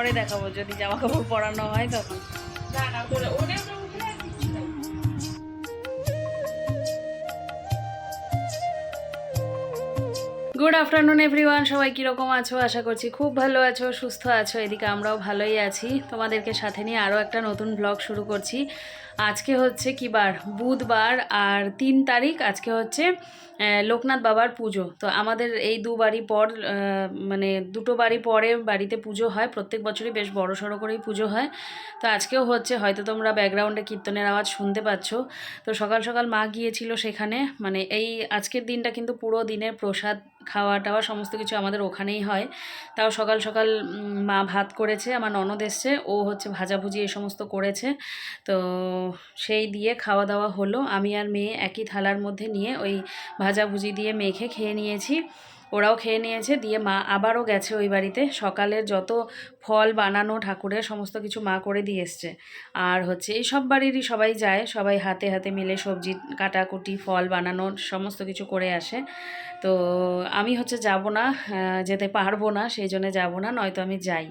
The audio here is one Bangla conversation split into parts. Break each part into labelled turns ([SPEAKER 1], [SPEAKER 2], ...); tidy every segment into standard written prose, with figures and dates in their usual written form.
[SPEAKER 1] পরে দেখাবো, যদি জামা কাপড় পরানো হয় তখন।
[SPEAKER 2] না না ওটা উঠলে আর কিচ্ছু নেই।
[SPEAKER 1] গুড আফটারনুন এভরিওয়ান, সবাই কীরকম আছো? আশা করছি খুব ভালো আছো, সুস্থ আছো। এদিকে আমরাও ভালোই আছি। তোমাদেরকে সাথে নিয়ে আরও একটা নতুন ব্লগ শুরু করছি। আজকে হচ্ছে কি বার? বুধবার, আর 3 তারিখ। আজকে হচ্ছে লোকনাথ বাবার পুজো। তো আমাদের এই বাড়ি পর, মানে দুটো বাড়ি পরে বাড়িতে পুজো হয়। প্রত্যেক বছরই বেশ বড় সড়ো করেই পুজো হয়। তো আজকেও হচ্ছে, হয়তো তোমরা ব্যাকগ্রাউন্ডে কীর্তনের আওয়াজ শুনতে পাচ্ছ। তো সকাল সকাল মা গিয়েছিল সেখানে। মানে এই আজকের দিনটা কিন্তু পুরো দিনের প্রসাদ খাওয়া টাওয়া সমস্ত কিছু আমাদের ওখানেই হয়। তাও সকাল সকাল মা ভাত করেছে, আমার ননদ এসছে, ও হচ্ছে ভাজাভুজি এই সমস্ত করেছে। তো সেই দিয়ে খাওয়া দাওয়া হলো। আমি আর মেয়ে একই থালার মধ্যে নিয়ে ওই ভাজাভুজি দিয়ে মেখে খেয়ে নিয়েছি। ওরাও খেয়ে নিয়েছে। দিয়ে মা আবারও গেছে ওই বাড়িতে। সকালের যত ফল বানানো ঠাকুরের সমস্ত কিছু মা করে দিয়ে এসছে। আর হচ্ছে এই সব বাড়িরই সবাই যায়, সবাই হাতে হাতে মিলে সবজি কাটাকুটি ফল বানানো সমস্ত কিছু করে আসে। তো আমি হচ্ছে যাব না, যেতে পারবো না, সেই জন্য যাবো না, নয়তো আমি যাই।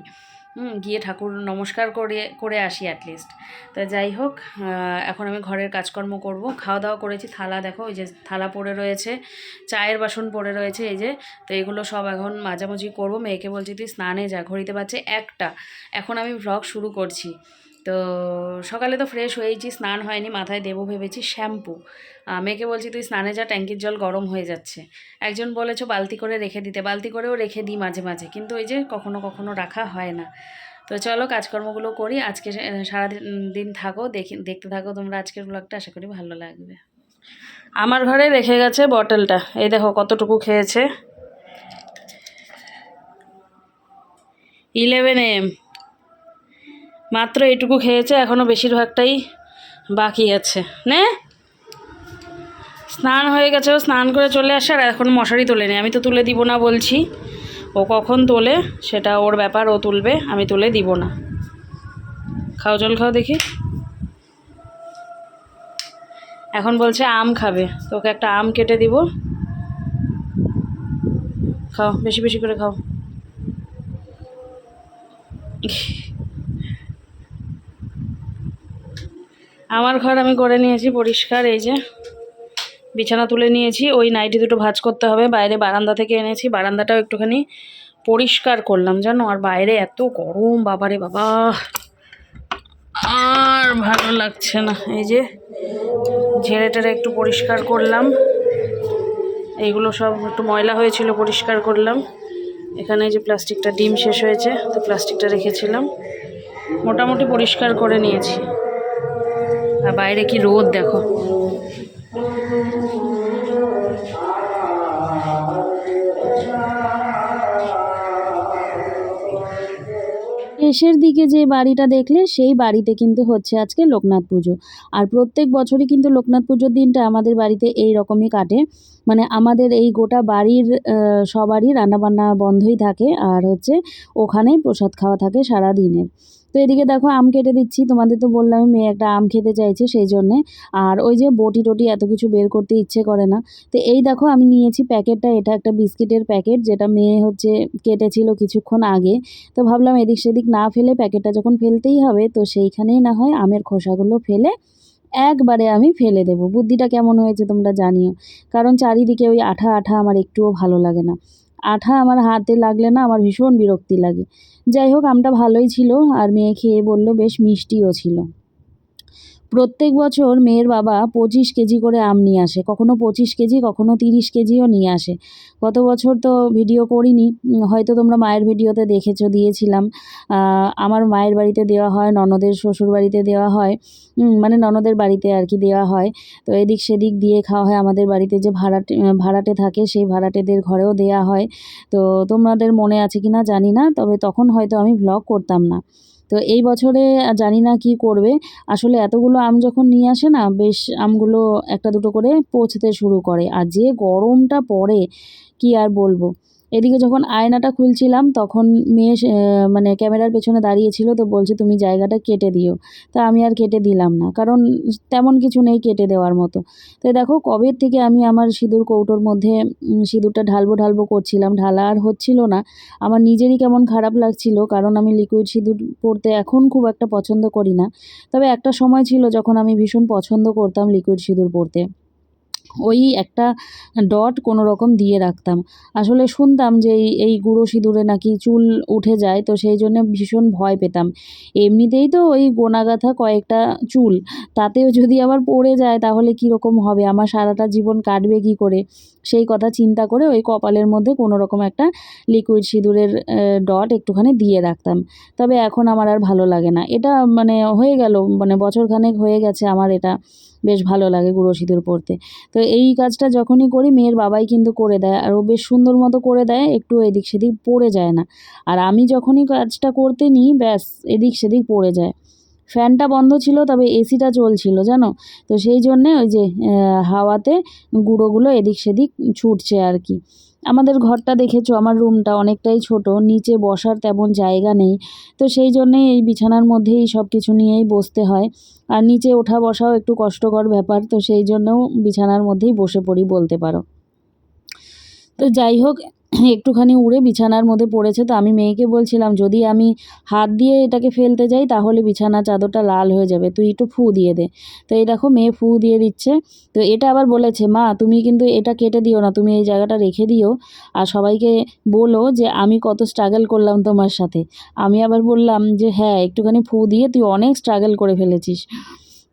[SPEAKER 1] গিয়ে ঠাকুর নমস্কার করে আসি অ্যাটলিস্ট। তো যাই হোক, এখন আমি ঘরের কাজকর্ম করব। খাওয়া দাওয়া করেছি, থালা দেখো ওই যে থালা পড়ে রয়েছে, চায়ের বাসন পড়ে রয়েছে এই যে। তো এগুলো সব এখন মাঝামাঝি করব। মেয়েকে বলছি তুই স্নানে যা, ঘড়িতে পাচ্ছে 1টা। এখন আমি ভ্লগ শুরু করছি। তো সকালে তো ফ্রেশ হয়েছি, স্নান হয়নি, মাথায় দেবো ভেবেছি শ্যাম্পু। মেয়েকে বলছি তুই স্নানে যা, ট্যাঙ্কির জল গরম হয়ে যাচ্ছে। একজন বলেছো বালতি করে রেখে দিতে, বালতি করেও রেখে দিই মাঝে মাঝে, কিন্তু ওই যে কখনো কখনো রাখা হয় না। তো চলো কাজকর্মগুলো করি। আজকে সারাদিন দিন থাকো, দেখতে থাকো তোমরা আজকের ব্লগটা, আশা করি ভালো লাগবে। আমার ঘরে রেখে গেছে বটলটা, এই দেখো কতটুকু খেয়েছে। 11 AM মাত্র এইটুকু খেয়েছে, এখনও বেশিরভাগটাই বাকি আছে। নে, স্নান হয়ে গেছে, ও স্নান করে চলে আসে, আর এখন মশারি তোলেনি। আমি তো তুলে দিব না বলছি, ও কখন তোলে সেটা ওর ব্যাপার, ও তুলবে, আমি তুলে দিব না। খাও, জল খাও দেখি। এখন বলছে আম খাবে, তো ওকে একটা আম কেটে দিব। খাও, বেশি বেশি করে খাও। আমার ঘর আমি করে নিয়েছি পরিষ্কার, এই যে বিছানা তুলে নিয়েছি। ওই নাইটি দুটো ভাঁজ করতে হবে, বাইরে বারান্দা থেকে এনেছি, বারান্দাটাও একটুখানি পরিষ্কার করলাম জানো। আর বাইরে এত গরম, বাবারে বাবা, আর ভালো লাগছে না। এই যে ঝেড়ে টেড়ে একটু পরিষ্কার করলাম, এইগুলো সব একটু ময়লা হয়েছিল, পরিষ্কার করলাম। এখানে যে প্লাস্টিকটা ডিম শেষ হয়েছে, তো প্লাস্টিকটা রেখেছিলাম, মোটামুটি পরিষ্কার করে নিয়েছি। আর বাইরে কি রোদ দেখো। শেষের দিকে যে বাড়িটা দেখলে, সেই বাড়িতে কিন্তু হচ্ছে আজকে লোকনাথ পুজো। আর প্রত্যেক বছরই কিন্তু লোকনাথ পুজোর দিনটা আমাদের বাড়িতে এই রকমই কাটে। মানে আমাদের এই গোটা বাড়ির সবারই রান্নাবান্না বন্ধই থাকে, আর হচ্ছে ওখানেই প্রসাদ খাওয়া থাকে সারা দিনের। তো এদিকে দেখো আম কেটে দিচ্ছি, তোমাদের তো বললাম মেয়ে একটা আম খেতে চাইছে সেই জন্যে। আর ওই যে বটি টটি এত কিছু বের করতে ইচ্ছে করে না। তো এই দেখো আমি নিয়েছি প্যাকেটটা, এটা একটা বিস্কিটের প্যাকেট, যেটা মেয়ে হচ্ছে কেটেছিল কিছুক্ষণ আগে। তো ভাবলাম এদিক সেদিক না ফেলে, প্যাকেটটা যখন ফেলতেই হবে তো সেইখানেই না হয় আমের খোসাগুলো ফেলে একবারে আমি ফেলে দেব। বুদ্ধিটা কেমন হয়েছে তোমরা জানিও, কারণ চারিদিকে ওই আঠা আঠা আমার একটুও ভালো লাগে না। আঠা আমার হাতে লাগলে না আমার ভীষণ বিরক্তি লাগে। যাই হোক, আমটা ভালোই ছিল, আর মেয়ে খেয়ে বলল বেশ মিষ্টিও ছিল। প্রত্যেক বছর মেয়ের বাবা 25 কেজি করে আম নিয়ে আসে, কখনো 25 কেজি, কখনো 30 কেজিও নিয়ে আসে। গত বছর তো ভিডিও করিনি, হয়তো তোমরা মায়ের ভিডিওতে দেখেছো, দিয়েছিলাম। আমার মায়ের বাড়িতে দেওয়া হয়, ননদের শ্বশুর বাড়িতে দেওয়া হয়, মানে ননদের বাড়িতে আর কি দেওয়া হয়। তো এদিক সেদিক দিয়ে খাওয়া হয়। আমাদের বাড়িতে যে ভাড়াটে থাকে, সেই ভাড়াটেদের ঘরেও দেওয়া হয়। তো তোমাদের মনে আছে কি না জানি না, তবে তখন হয়তো আমি ভ্লগ করতাম না। তো এই বছরে জানি না কি করবে। আসলে এতগুলো আম যখন নিয়ে আসে না, বেশ আমগুলো একটা দুটো করে পচতে শুরু করে। আর যে গরমটা পড়ে কি আর বলবো। এদিকে যখন আয়নাটা খুলছিলাম তখন মেয়ে মানে ক্যামেরার পেছনে দাঁড়িয়েছিল, তো বলছে তুমি জায়গাটা কেটে দিও। তা আমি আর কেটে দিলাম না, কারণ তেমন কিছু নেই কেটে দেওয়ার মতো। তো দেখো কবের থেকে আমি আমার সিঁদুর কৌটোর মধ্যে সিঁদুরটা ঢালবো ঢালবো করছিলাম, ঢালা আর হচ্ছিল না। আমার নিজেরই কেমন খারাপ লাগছিল, কারণ আমি লিকুইড সিঁদুর পরতে এখন খুব একটা পছন্দ করি না। তবে একটা সময় ছিল যখন আমি ভীষণ পছন্দ করতাম লিকুইড সিঁদুর পরতে। ওই একটা ডট কোনো রকম দিয়ে রাখতাম। আসলে শুনতাম যে এই গুঁড়ো সিঁদুরে নাকি চুল উঠে যায়, তো সেই জন্য ভীষণ ভয় পেতাম। এমনিতেই তো ওই গোনা গাঁথা কয়েকটা চুল, তাতেও যদি আবার পড়ে যায় তাহলে কীরকম হবে, আমার সারাটা জীবন কাটবে কী করে, সেই কথা চিন্তা করে ওই কপালের মধ্যে কোনো রকম একটা লিকুইড সিঁদুরের ডট একটুখানি দিয়ে রাখতাম। তবে এখন আমার আর ভালো লাগে না এটা, মানে হয়ে গেল, মানে বছরখানেক হয়ে গেছে আমার এটা বেশ ভালো লাগে গুঁড়ো সিঁদুর পরতে। তো এই কাজটা যখনই করি মেয়ের বাবাই কিন্তু করে দেয়, আর ও বেশ সুন্দর মতো করে দেয়, একটু এদিক সেদিক পড়ে যায় না। আর আমি যখনই কাজটা করতে নিই ব্যাস এদিক সেদিক পড়ে যায়। ফ্যানটা বন্ধ ছিল, তবে এসিটা চলছিল জানো, তো সেই জন্যে ওই যে হাওয়াতে গুঁড়োগুলো এদিক সেদিক ছুটছে আর কি। আমাদের ঘরটা দেখেছো, আমার রুমটা অনেকটাই ছোট, নিচে বসার তেমন জায়গা নেই, তো সেই জন্যেই এই বিছানার মধ্যেই সব কিছু নিয়েই বসতে হয়। আর নিচে ওঠা বসাও একটু কষ্টকর ব্যাপার, তো সেই জন্যও বিছানার মধ্যেই বসে পড়ি বলতে পারো। তো যাই হোক, একটুখানি উড়ে বিছানার মধ্যে পড়েছে, তো আমি মেয়েকে বলছিলাম যদি আমি হাত দিয়ে এটাকে ফেলতে যাই তাহলে বিছানা চাদরটা লাল হয়ে যাবে, তুই একটু ফু দিয়ে দে। তো এই দেখো মেয়ে ফু দিয়ে দিচ্ছে। তো এটা আবার বলেছে, মা তুমি কিন্তু এটা কেটে দিও না, তুমি এই জায়গাটা রেখে দিও, আর সবাইকে বলো যে আমি কত স্ট্রাগল করলাম তোমার সাথে। আমি আবার বললাম যে হ্যাঁ একটুখানি ফু দিয়ে তুই অনেক স্ট্রাগল করে ফেলেছিস।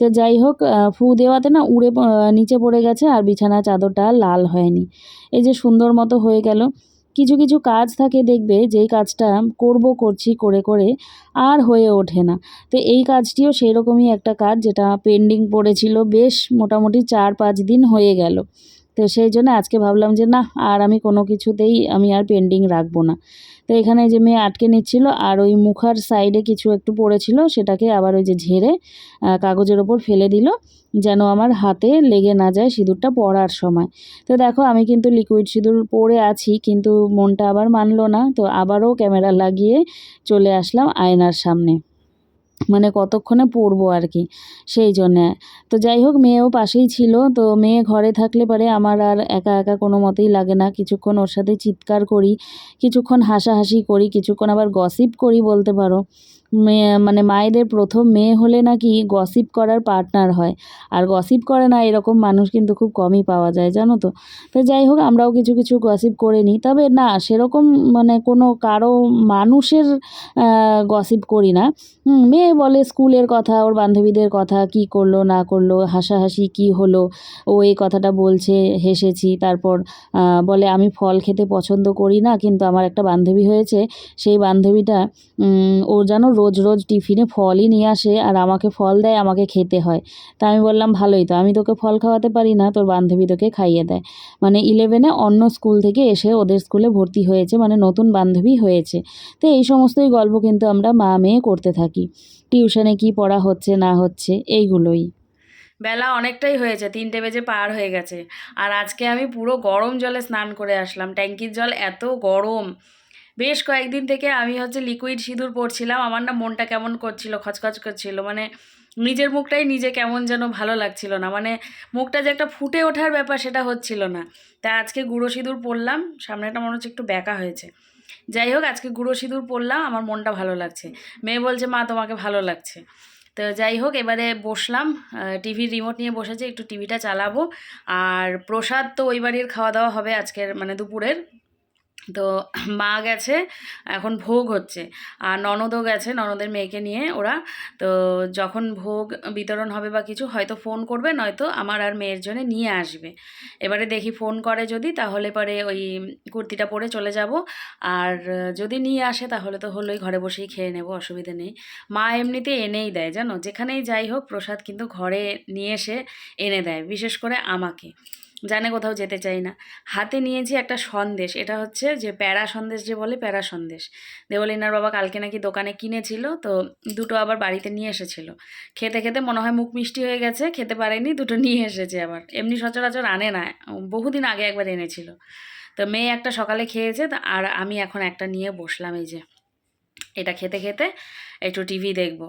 [SPEAKER 1] তো যাই হোক, ফু দেওয়াতে না উড়ে নিচে পড়ে গেছে, আর বিছানা চাদরটা আর লাল হয়নি। এই যে সুন্দর মতো হয়ে গেল। কিছু কিছু কাজ থাকে দেখবে যেই কাজটা করছি করে করে আর হয়ে ওঠে না। তো এই কাজটিও সেই রকমই একটা কাজ, যেটা পেন্ডিং পড়েছিল বেশ মোটামুটি 4-5 দিন হয়ে গেল। তো সেই জন্য আজকে ভাবলাম যে না, আর আমি কোনো কিছুতেই আমি আর পেন্ডিং রাখবো না। তো এখানে যে মেয়ে আটকে নিচ্ছিল, আর ওই মুখার সাইডে কিছু একটু পড়েছিল সেটাকে আবার ওই যে ঝেড়ে কাগজের ওপর ফেলে দিল, যেন আমার হাতে লেগে না যায় সিঁদুরটা পরার সময়। তো দেখো আমি কিন্তু লিকুইড সিঁদুর পরে আছি, কিন্তু মনটা আবার মানলো না, তো আবারও ক্যামেরা লাগিয়ে চলে আসলাম আয়নার সামনে, মানে কতক্ষণে পড়বো আর কি, সেই জন্যে। তো যাই হোক মেয়েও পাশেই ছিল, তো মেয়ে ঘরে থাকলে পরে আমার আর একা একা কোনো মতেই লাগে না, কিছুক্ষণ ওর সাথে চিৎকার করি, কিছুক্ষণ হাসাহাসি করি, কিছুক্ষণ আবার গসিপ করি বলতে পারো। মেয়ে মানে মায়েদের প্রথম মেয়ে হলে নাকি গসিপ করার পার্টনার হয়, আর গসিপ করে না এরকম মানুষ কিন্তু খুব কমই পাওয়া যায় জানো তো। তো যাই হোক আমরাও কিছু কিছু গসিপ করে নিই, তবে না সেরকম মানে কোনো কারো মানুষের গসিপ করি না। মেয়ে বলে স্কুলের কথা, ওর বান্ধবীদের কথা, কি করলো না করলো, হাসাহাসি কি হলো, ও এই কথাটা বলছে, হেসেছি। তারপর বলে আমি ফল খেতে পছন্দ করি না, কিন্তু আমার একটা বান্ধবী হয়েছে, সেই বান্ধবীটা ও যেন রোজ রোজ টিফিনে ফলই নিয়ে আসে আর আমাকে ফল দেয়, আমাকে খেতে হয়। তা আমি বললাম ভালোই তো, আমি তোকে ফল খাওয়াতে পারি না, তোর বান্ধবী তোকে খাইয়ে দেয়। মানে 11-এ অন্য স্কুল থেকে এসে ওদের স্কুলে ভর্তি হয়েছে, মানে নতুন বান্ধবী হয়েছে। তো এই সমস্তই গল্প কিন্তু আমরা মা মেয়ে করতে থাকি, টিউশনে কি পড়া হচ্ছে না হচ্ছে এইগুলোই। বেলা অনেকটাই হয়েছে, 3টে বেজে পার হয়ে গেছে। আর আজকে আমি পুরো গরম জলে স্নান করে আসলাম, ট্যাঙ্কির জল এত গরম। বেশ কয়েকদিন থেকে আমি হচ্ছে লিকুইড সিঁদুর পরছিলাম, আমার না মনটা কেমন করছিল, খচখচ করছিল, মানে নিজের মুখটাই নিজে কেমন যেন ভালো লাগছিল না, মানে মুখটা যে একটা ফুটে ওঠার ব্যাপার সেটা হচ্ছিল না। তাই আজকে গুঁড়ো সিঁদুর পরলাম, সামনেটা মনে হচ্ছে একটু ব্যাকা হয়েছে। যাই হোক আজকে গুঁড়ো সিঁদুর পরলাম, আমার মনটা ভালো লাগছে। মেয়ে বলছে মা তোমাকে ভালো লাগছে। তো যাই হোক এবারে বসলাম, টিভির রিমোট নিয়ে বসেছি, একটু টিভিটা চালাবো। আর প্রসাদ তো ওই বাড়ির খাওয়া দাওয়া হবে আজকের, মানে দুপুরের। তো মা গেছে, এখন ভোগ হচ্ছে, আর ননদও গেছে, ননদের মেয়েকে নিয়ে ওরা। তো যখন ভোগ বিতরণ হবে বা কিছু হয়তো ফোন করবে, নয়তো আমার আর মেয়ের জন্য নিয়ে আসবে। এবারে দেখি ফোন করে যদি, তাহলে পরে ওই কুর্তিটা পরে চলে যাব। আর যদি নিয়ে আসে তাহলে তো হলোই, ঘরে বসেই খেয়ে নেব, অসুবিধে নেই। মা এমনিতে এনেই দেয় জানো, যেখানেই যাই হোক প্রসাদ কিন্তু ঘরে নিয়ে এসে এনে দেয়, বিশেষ করে আমাকে, জানে কোথাও যেতে চাই না। হাতে নিয়েছি একটা সন্দেশ, এটা হচ্ছে যে প্যারা সন্দেশ যে বলে, প্যারা সন্দেশ। দেবলিনার বাবা কালকে নাকি দোকানে কিনেছিল, তো দুটো আবার বাড়িতে নিয়ে এসেছিল। খেতে খেতে মনে হয় মুখ মিষ্টি হয়ে গেছে, খেতে পারেনি, দুটো নিয়ে এসেছে আবার, এমনি সচরাচর আনে না, বহুদিন আগে একবার এনেছিল। তো মেয়ে একটা সকালে খেয়েছে আর আমি এখন একটা নিয়ে বসলাম, এই যে এটা খেতে খেতে একটু টিভি দেখব।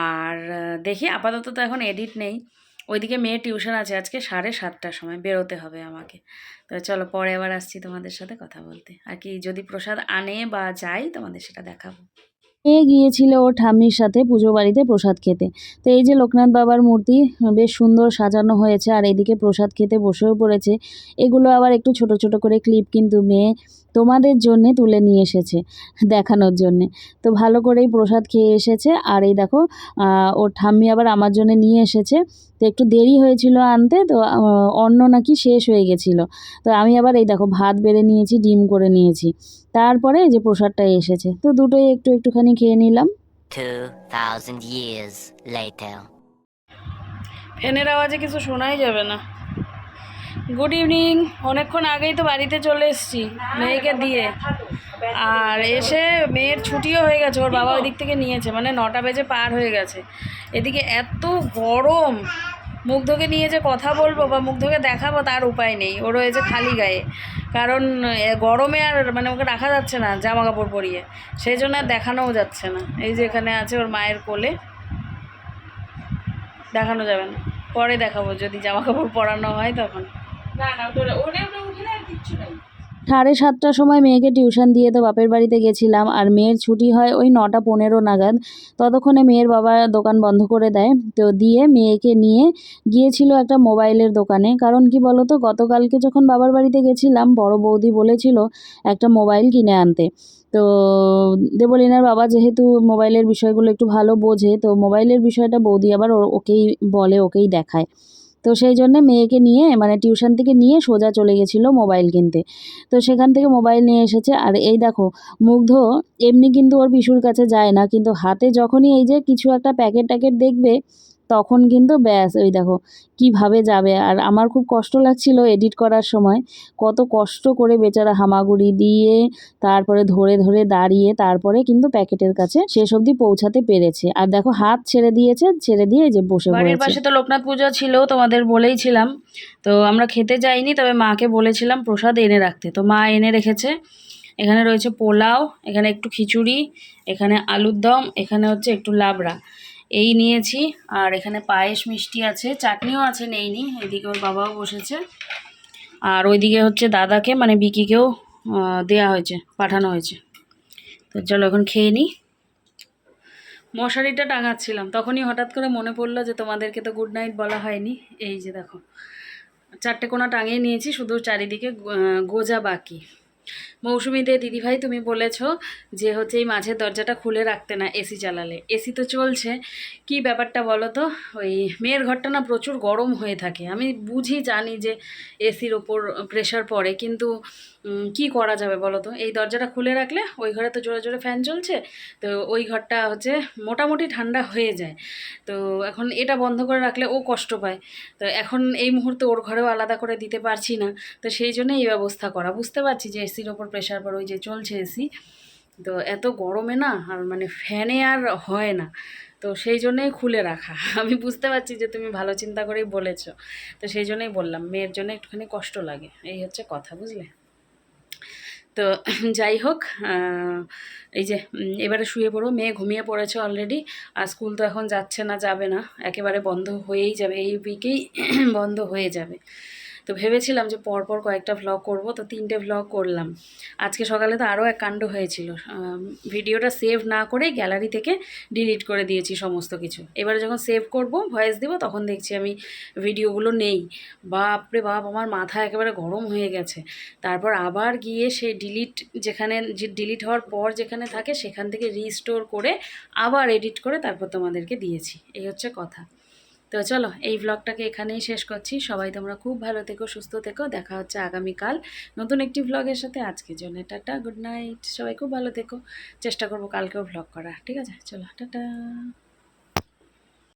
[SPEAKER 1] আর দেখি আপাতত তো এখন এডিট নেই, ওইদিকে মেয়ের টিউশন আছে আজকে 7:30টার সময় বেরোতে হবে আমাকে। তো চলো পরে আবার আসছি তোমাদের সাথে কথা বলতে, আর কি যদি প্রসাদ আনে বা যাই তোমাদের সেটা দেখাবো। এ গিয়েছিল ওর ঠাম্মির সাথে পুজো বাড়িতে প্রসাদ খেতে। তো এই যে লোকনাথ বাবার মূর্তি বেশ সুন্দর সাজানো হয়েছে, আর এদিকে প্রসাদ খেতে বসেও পড়েছে। এগুলো আবার একটু ছোট ছোট করে ক্লিপ কিন্তু মেয়ে তোমাদের জন্যে তুলে নিয়ে এসেছে দেখানোর জন্যে। তো ভালো করেই প্রসাদ খেয়ে এসেছে, আর এই দেখো ওর ঠাম্মি আবার আমার জন্য নিয়ে এসেছে। তো একটু দেরি হয়েছিল আনতে, তো অন্ন নাকি শেষ হয়ে গেছিলো। তো আমি আবার এই দেখো ভাত বেড়ে নিয়েছি, ডিম করে নিয়েছি, তারপরে এই যে প্রসাদটা এসেছে, তো দুটোই একটুখানি খেয়ে নিলাম।
[SPEAKER 3] 2000 years later.
[SPEAKER 1] ফ্যানের আওয়াজে কিছু শোনাই যাবে না। গুড ইভিনিং, অনেকক্ষণ আগেই তো বাড়িতে চলে এসেছি মেয়েকে দিয়ে, আর এসে মেয়ের ছুটিও হয়ে গেছে, ওর বাবা ওই দিক থেকে নিয়েছে, মানে 9টা বেজে পার হয়ে গেছে। এদিকে এত গরম, মুগ্ধকে নিয়ে যে কথা বলবো বা মুগ্ধকে দেখাবো তার উপায় নেই, ও রয়েছে খালি গায়ে, কারণ গরমে আর মানে ওকে রাখা যাচ্ছে না জামা কাপড় পরিয়ে, সেই জন্য আর দেখানোও যাচ্ছে না। এই যে এখানে আছে ওর মায়ের কোলে, দেখানো যাবে না, পরে দেখাবো যদি জামা কাপড় পরানো হয় তখন।
[SPEAKER 2] না না ওটা উঠে আর কিচ্ছু নাই।
[SPEAKER 1] 7:30টার সময় মেয়েকে টিউশন দিয়ে তো বাপের বাড়িতে গেছিলাম, আর মেয়ের ছুটি হয় ওই 9টা 15 নাগাদ। ততক্ষণে মেয়ের বাবা দোকান বন্ধ করে দেয়, তো দিয়ে মেয়েকে নিয়ে গিয়েছিল একটা মোবাইলের দোকানে। কারণ কি বলো তো, গতকালকে যখন বাবার বাড়িতে গেছিলাম বড় বৌদি বলেছিল একটা মোবাইল কিনে আনতে। তো দেবলীনার বাবা যেহেতু মোবাইলের বিষয়গুলো একটু ভালো বোঝে, তো মোবাইলের বিষয়টা বৌদি আবার ওকেই বলে, ওকেই দেখায়। তো সেই জন্যে মেয়েকে নিয়ে মানে টিউশন থেকে নিয়ে সোজা চলে গেছিলো মোবাইল কিনতে। তো সেখান থেকে মোবাইল নিয়ে এসেছে, আর এই দেখো মুগ্ধ এমনি কিন্তু ওর পিসুর কাছে যায় না, কিন্তু হাতে যখনই এই যে কিছু একটা প্যাকেট ট্যাকেট দেখবে তখন কিন্তু ব্যাস ওই দেখো কিভাবে যাবে। আর আমার খুব কষ্ট লাগছিল এডিট করার সময়, কত কষ্ট করে বেচারা হামাগুড়ি দিয়ে তারপরে ধরে ধরে দাঁড়িয়ে তারপরে কিন্তু প্যাকেটের কাছে শেষ অবধি পৌঁছাতে পেরেছে। আর দেখো হাত ছেড়ে দিয়েছে, ছেড়ে দিয়ে এই যে বসে পড়েছে। বাড়ির পাশে তো লোকনাথ পুজো ছিল, তোমাদের বলেইছিলাম, তো আমরা খেতে যাইনি, তবে মাকে বলেছিলাম প্রসাদ এনে রাখতে, তো মা এনে রেখেছে। এখানে রয়েছে পোলাও, এখানে একটু খিচুড়ি, এখানে আলুর দম, এখানে হচ্ছে একটু লাবড়া, এই নিয়েছি। আর এখানে পায়েস মিষ্টি আছে, চাটনিও আছে নেইনি, এদিকে ওর বাবাও বসেছে, আর ওইদিকে হচ্ছে দাদাকে মানে বিকিকেও দেয়া হয়েছে, পাঠানো হয়েছে। তো চলো এখন খেয়ে নিই। মশারিটা টাঙাচ্ছিলাম, তখনই হঠাৎ করে মনে পড়লো যে তোমাদেরকে তো গুড নাইট বলা হয়নি। এই যে দেখো 4টে কোণা টাঙিয়ে নিয়েছি, শুধু চারিদিকে গোজা বাকি। মৌসুমি দে দিদিভাই তুমি বলেছো যে হচ্ছে এই মাঝের দরজাটা খুলে রাখতে না এসি চালালে, এসি তো চলছে, কি ব্যাপারটা বলো তো, ওই মেয়ের ঘরটা না প্রচুর গরম হয়ে থাকে, আমি বুঝি জানি যে এসির ওপর প্রেশার পড়ে, কিন্তু কি করা যাবে বলো তো, এই দরজাটা খুলে রাখলে ওই ঘরে তো জোরে জোরে ফ্যান চলছে, তো ওই ঘরটা হচ্ছে মোটামুটি ঠান্ডা হয়ে যায়, তো এখন এটা বন্ধ করে রাখলে ও কষ্ট পায়, তো এখন এই মুহূর্তে ওর ঘরেও আলাদা করে দিতে পারছি না, তো সেই জন্য এই ব্যবস্থা করা। বুঝতে পারছি যে এসির ওপর প্রেশার পড়ে, ওই যে চলছে এসি, তো এত গরমে না আর মানে ফ্যানে আর হয় না, তো সেই জন্যই খুলে রাখা। আমি বুঝতে পারছি যে তুমি ভালো চিন্তা করেই বলেছো, তো সেই জন্যই বললাম, মেয়ের জন্য একটুখানি কষ্ট লাগে, এই হচ্ছে কথা, বুঝলে। তো যাই হোক, এই যে এবারে শুয়ে পড়ো, মেয়ে ঘুমিয়ে পড়েছে অলরেডি, আর স্কুল তো এখন যাচ্ছে না, যাবে না, একেবারে বন্ধ হয়েই যাবে, এই উইকেই বন্ধ হয়ে যাবে। তো ভেবেছিলাম যে পরপর কয়েকটা ভ্লগ করব, তো 3টে ভ্লগ করলাম। আজকে সকালে তো আরও এক কাণ্ড হয়েছিল, ভিডিওটা সেভ না করে গ্যালারি থেকে ডিলিট করে দিয়েছি সমস্ত কিছু। এবারে যখন সেভ করব ভয়েস দিব তখন দেখছি আমি ভিডিওগুলো নেই, বাপরে বাপ আমার মাথা একেবারে গরম হয়ে গেছে। তারপর আবার গিয়ে সেই ডিলিট যেখানে ডিলিট হওয়ার পর যেখানে থাকে সেখান থেকে রিস্টোর করে আবার এডিট করে তারপর তোমাদেরকে দিয়েছি, এই হচ্ছে কথা। তো চলো এই ভ্লগটাকে এখানেই শেষ করছি। সবাই তোমরা খুব ভালো থেকো, সুস্থ থেকো, দেখা হচ্ছে আগামীকাল নতুন একটি ভ্লগের সাথে। আজকের জন্য টাটা, গুড নাইট, সবাই খুব ভালো থেকো, চেষ্টা করবো কালকেও ভ্লগ করা, ঠিক আছে, চলো টাটা।